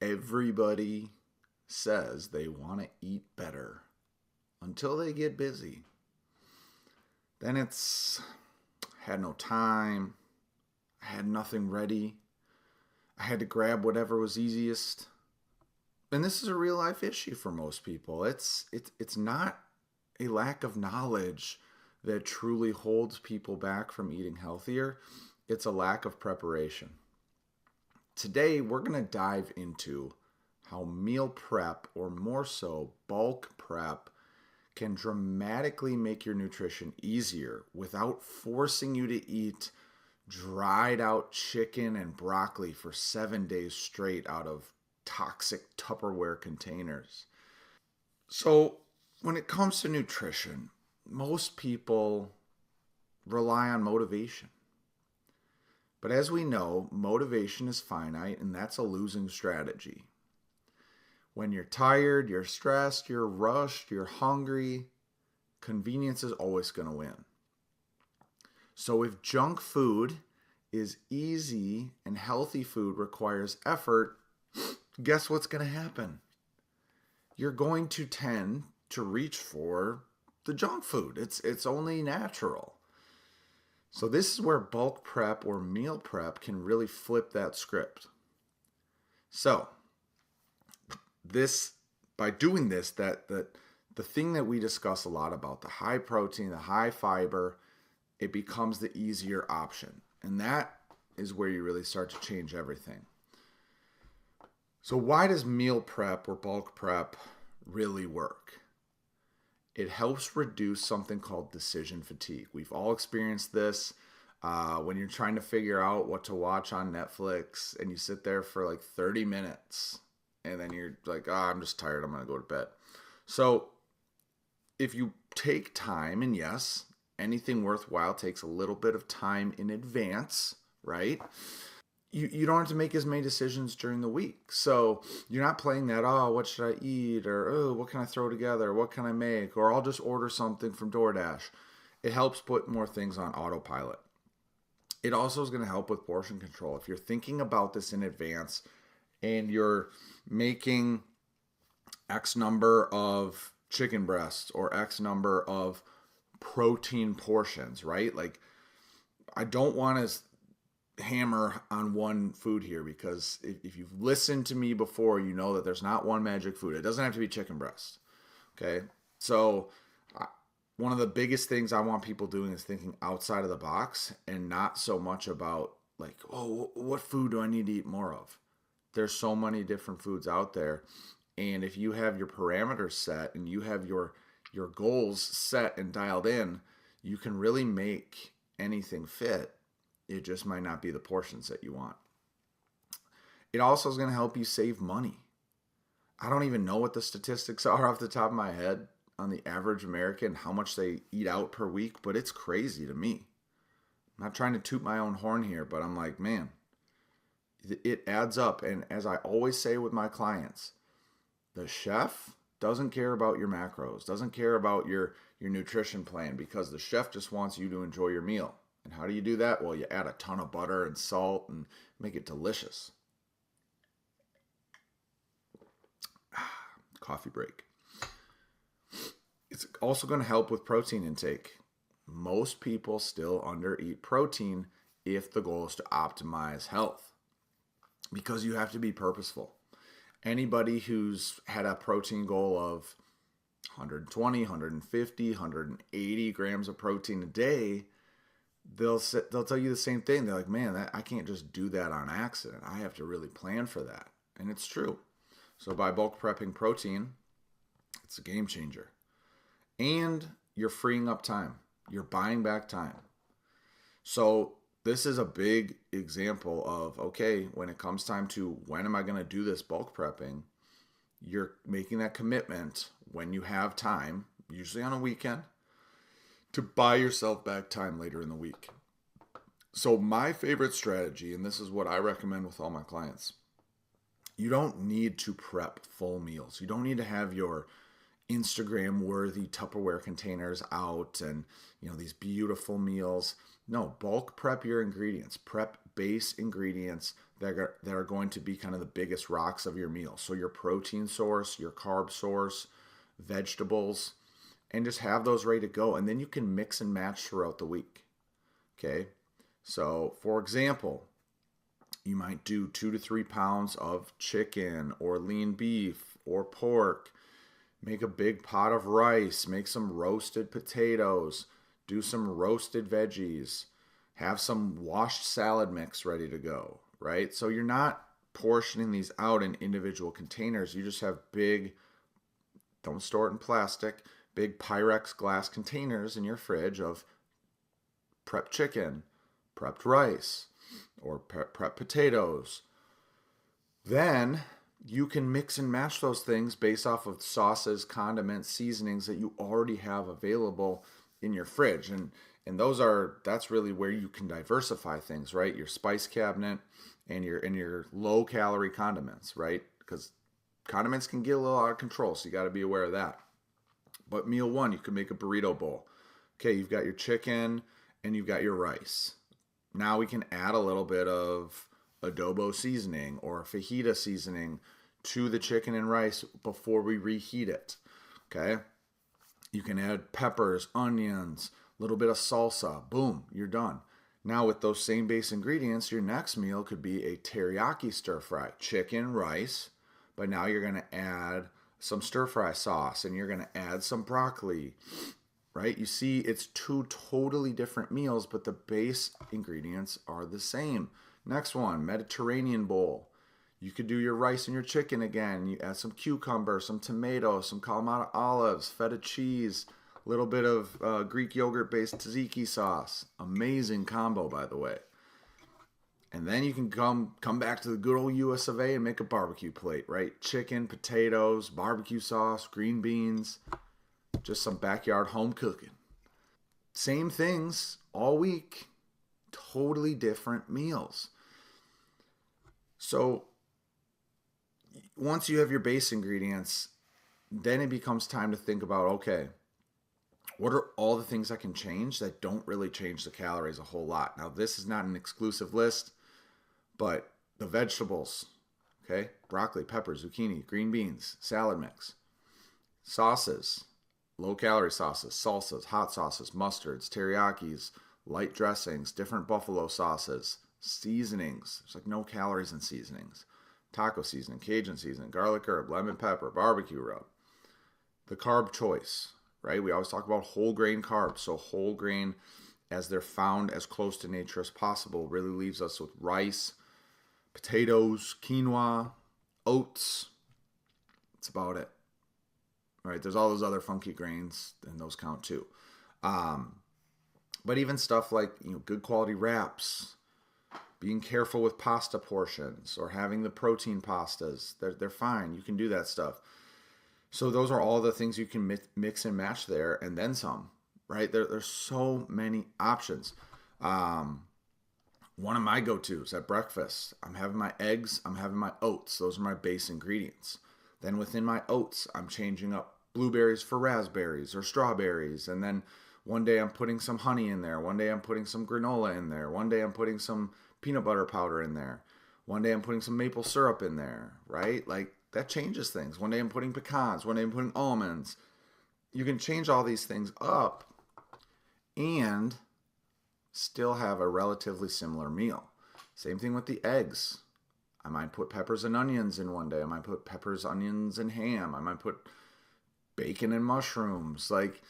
Everybody says they want to eat better until they get busy. Then it's had no time, I had nothing ready, I had to grab whatever was easiest. And this is a real life issue for most people. It's not a lack of knowledge that truly holds people back from eating healthier. It's a lack of preparation. Today, we're going to dive into how meal prep, or more so, bulk prep, can dramatically make your nutrition easier without forcing you to eat dried out chicken and broccoli for 7 days straight out of toxic Tupperware containers. So, when it comes to nutrition, most people rely on motivation. But as we know, motivation is finite, and that's a losing strategy. When you're tired, you're stressed, you're rushed, you're hungry, convenience is always going to win. So if junk food is easy and healthy food requires effort, guess what's going to happen? You're going to tend to reach for the junk food. It's only natural. So this is where bulk prep or meal prep can really flip that script. So by doing this, the thing that we discuss a lot about, the high protein, the high fiber, it becomes the easier option. And that is where you really start to change everything. So why does meal prep or bulk prep really work? It helps reduce something called decision fatigue. We've all experienced this when you're trying to figure out what to watch on Netflix and you sit there for like 30 minutes and then you're like, I'm just tired, I'm going to go to bed. So if you take time, and yes, anything worthwhile takes a little bit of time in advance, right? You don't have to make as many decisions during the week. So you're not playing that, what should I eat? Or, what can I throw together? What can I make? Or I'll just order something from DoorDash. It helps put more things on autopilot. It also is going to help with portion control. If you're thinking about this in advance and you're making X number of chicken breasts or X number of protein portions, right? Like, I don't want to hammer on one food here, because if you've listened to me before, you know that there's not one magic food. It doesn't have to be chicken breast. Okay. So one of the biggest things I want people doing is thinking outside of the box and not so much about like, what food do I need to eat more of? There's so many different foods out there. And if you have your parameters set and you have your goals set and dialed in, you can really make anything fit. It just might not be the portions that you want. It also is going to help you save money. I don't even know what the statistics are off the top of my head on the average American, how much they eat out per week, but it's crazy to me. I'm not trying to toot my own horn here, but I'm like, man, it adds up. And as I always say with my clients, the chef doesn't care about your macros, doesn't care about your nutrition plan, because the chef just wants you to enjoy your meal. And how do you do that? Well, you add a ton of butter and salt and make it delicious. Coffee break. It's also going to help with protein intake. Most people still undereat protein if the goal is to optimize health, because you have to be purposeful. Anybody who's had a protein goal of 120, 150, 180 grams of protein a day, they'll tell you the same thing. They're like, man, I can't just do that on accident. I have to really plan for that. And it's true. So by bulk prepping protein, it's a game changer. And you're freeing up time. You're buying back time. So this is a big example of, okay, when it comes time to when am I going to do this bulk prepping, you're making that commitment when you have time, usually on a weekend, to buy yourself back time later in the week. So my favorite strategy, and this is what I recommend with all my clients, you don't need to prep full meals. You don't need to have your Instagram worthy Tupperware containers out and these beautiful meals. No, bulk prep your ingredients. Prep base ingredients that are going to be kind of the biggest rocks of your meal. So your protein source, your carb source, vegetables, and just have those ready to go. And then you can mix and match throughout the week. Okay. So, for example, you might do 2 to 3 pounds of chicken or lean beef or pork. Make a big pot of rice. Make some roasted potatoes. Do some roasted veggies. Have some washed salad mix ready to go, right? So you're not portioning these out in individual containers. You just have big, don't store it in plastic, big Pyrex glass containers in your fridge of prepped chicken, prepped rice, or prepped potatoes. Then you can mix and match those things based off of sauces, condiments, seasonings that you already have available in your fridge. And that's really where you can diversify things, right? Your spice cabinet and your low calorie condiments, right? Because condiments can get a little out of control, so you got to be aware of that. But meal one, you can make a burrito bowl. Okay, you've got your chicken and you've got your rice. Now we can add a little bit of adobo seasoning or fajita seasoning to the chicken and rice before we reheat it. Okay, you can add peppers, onions, a little bit of salsa. Boom, you're done. Now with those same base ingredients, your next meal could be a teriyaki stir fry. Chicken, rice, but now you're going to add some stir fry sauce and you're going to add some broccoli, right? You see, it's two totally different meals, but the base ingredients are the same. Next one, Mediterranean bowl. You could do your rice and your chicken again. You add some cucumber, some tomato, some Kalamata olives, feta cheese, a little bit of Greek yogurt-based tzatziki sauce. Amazing combo, by the way. And then you can come back to the good old US of A and make a barbecue plate, right? Chicken, potatoes, barbecue sauce, green beans, just some backyard home cooking. Same things all week, totally different meals. So once you have your base ingredients, then it becomes time to think about, okay, what are all the things I can change that don't really change the calories a whole lot? Now, this is not an exclusive list, but the vegetables, okay? Broccoli, peppers, zucchini, green beans, salad mix, sauces, low-calorie sauces, salsas, hot sauces, mustards, teriyakis, light dressings, different buffalo sauces, seasonings. There's like no calories in seasonings. Taco seasoning, Cajun seasoning, garlic herb, lemon pepper, barbecue rub. The carb choice, right? We always talk about whole grain carbs. So whole grain, as they're found as close to nature as possible, really leaves us with rice, potatoes, quinoa, oats. That's about it. Right? There's all those other funky grains, and those count too. But even stuff like good quality wraps, being careful with pasta portions, or having the protein pastas, they're fine. You can do that stuff. So those are all the things you can mix and match there, and then some. Right? There's so many options. One of my go-tos at breakfast, I'm having my eggs, I'm having my oats. Those are my base ingredients. Then within my oats, I'm changing up blueberries for raspberries or strawberries. And then one day I'm putting some honey in there. One day I'm putting some granola in there. One day I'm putting some peanut butter powder in there. One day I'm putting some maple syrup in there, right? Like that changes things. One day I'm putting pecans. One day I'm putting almonds. You can change all these things up and still have a relatively similar meal. Same thing with the eggs. I might put peppers and onions in one day. I might put peppers, onions, and ham. I might put bacon and mushrooms. Like,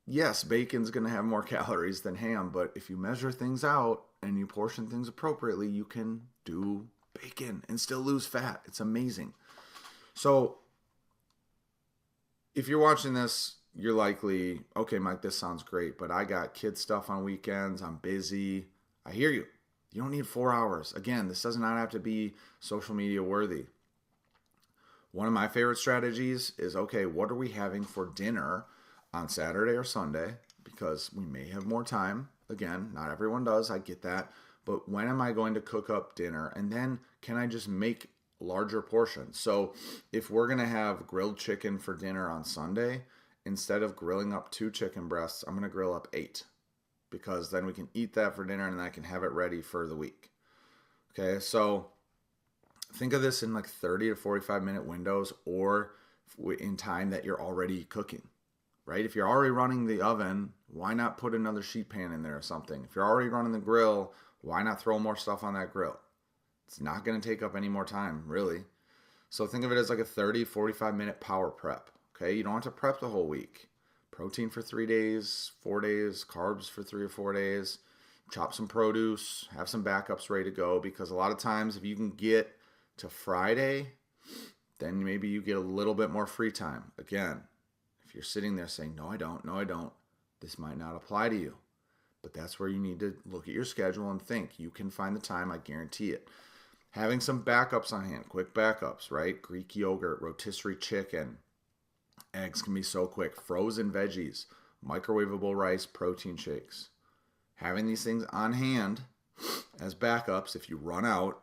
yes, bacon's going to have more calories than ham, but if you measure things out and you portion things appropriately, you can do bacon and still lose fat. It's amazing. So, if you're watching this, you're likely, okay, Mike, this sounds great, but I got kid stuff on weekends. I'm busy. I hear you. You don't need 4 hours. Again, this does not have to be social media worthy. One of my favorite strategies is, okay, what are we having for dinner on Saturday or Sunday? Because we may have more time. Again, not everyone does. I get that. But when am I going to cook up dinner? And then can I just make larger portions? So if we're going to have grilled chicken for dinner on Sunday, instead of grilling up 2 chicken breasts, I'm going to grill up 8. because then we can eat that for dinner and I can have it ready for the week. Okay, so think of this in like 30 to 45 minute windows or in time that you're already cooking, right? If you're already running the oven, why not put another sheet pan in there or something? If you're already running the grill, why not throw more stuff on that grill? It's not going to take up any more time, really. So think of it as like a 30, 45 minute power prep. Okay, you don't have to prep the whole week. Protein for 3 days, 4 days, carbs for 3 or 4 days. Chop some produce, have some backups ready to go, because a lot of times if you can get to Friday, then maybe you get a little bit more free time. Again, if you're sitting there saying, no, I don't, this might not apply to you. But that's where you need to look at your schedule and think. You can find the time, I guarantee it. Having some backups on hand, quick backups, right? Greek yogurt, rotisserie chicken, eggs can be so quick, frozen veggies, microwavable rice, protein shakes. Having these things on hand as backups, if you run out,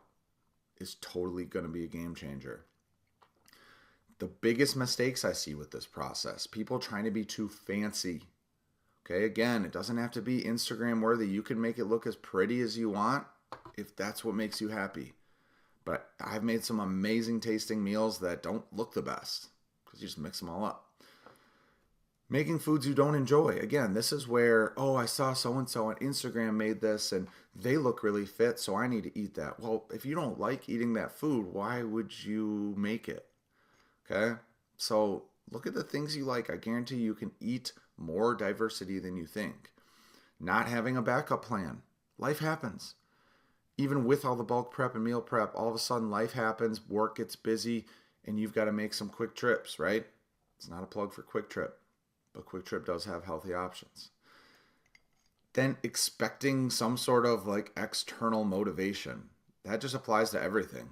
is totally going to be a game changer. The biggest mistakes I see with this process, people trying to be too fancy. Okay, again, it doesn't have to be Instagram worthy. You can make it look as pretty as you want if that's what makes you happy. But I've made some amazing tasting meals that don't look the best because you just mix them all up. Making foods you don't enjoy. Again, this is where, oh, I saw so-and-so on Instagram made this and they look really fit, so I need to eat that. Well, if you don't like eating that food, why would you make it? Okay? So look at the things you like. I guarantee you can eat more diversity than you think. Not having a backup plan. Life happens. Even with all the bulk prep and meal prep, all of a sudden life happens, work gets busy, and you've got to make some quick trips, right? It's not a plug for Quick Trip, but Quick Trip does have healthy options. Then expecting some sort of like external motivation. That just applies to everything,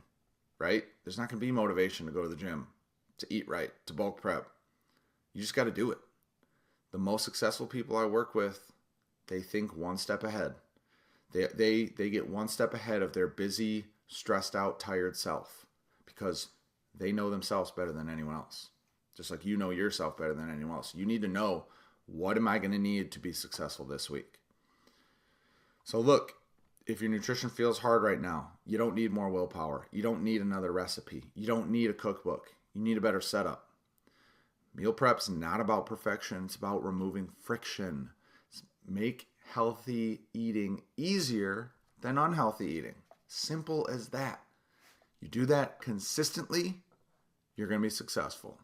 right? There's not going to be motivation to go to the gym, to eat right, to bulk prep. You just got to do it. The most successful people I work with, they think one step ahead. They get one step ahead of their busy, stressed out, tired self because they know themselves better than anyone else. Just like you know yourself better than anyone else. You need to know, what am I going to need to be successful this week? So look, if your nutrition feels hard right now, you don't need more willpower. You don't need another recipe. You don't need a cookbook. You need a better setup. Meal prep's not about perfection. It's about removing friction. Make healthy eating easier than unhealthy eating. Simple as that. You do that consistently, you're going to be successful.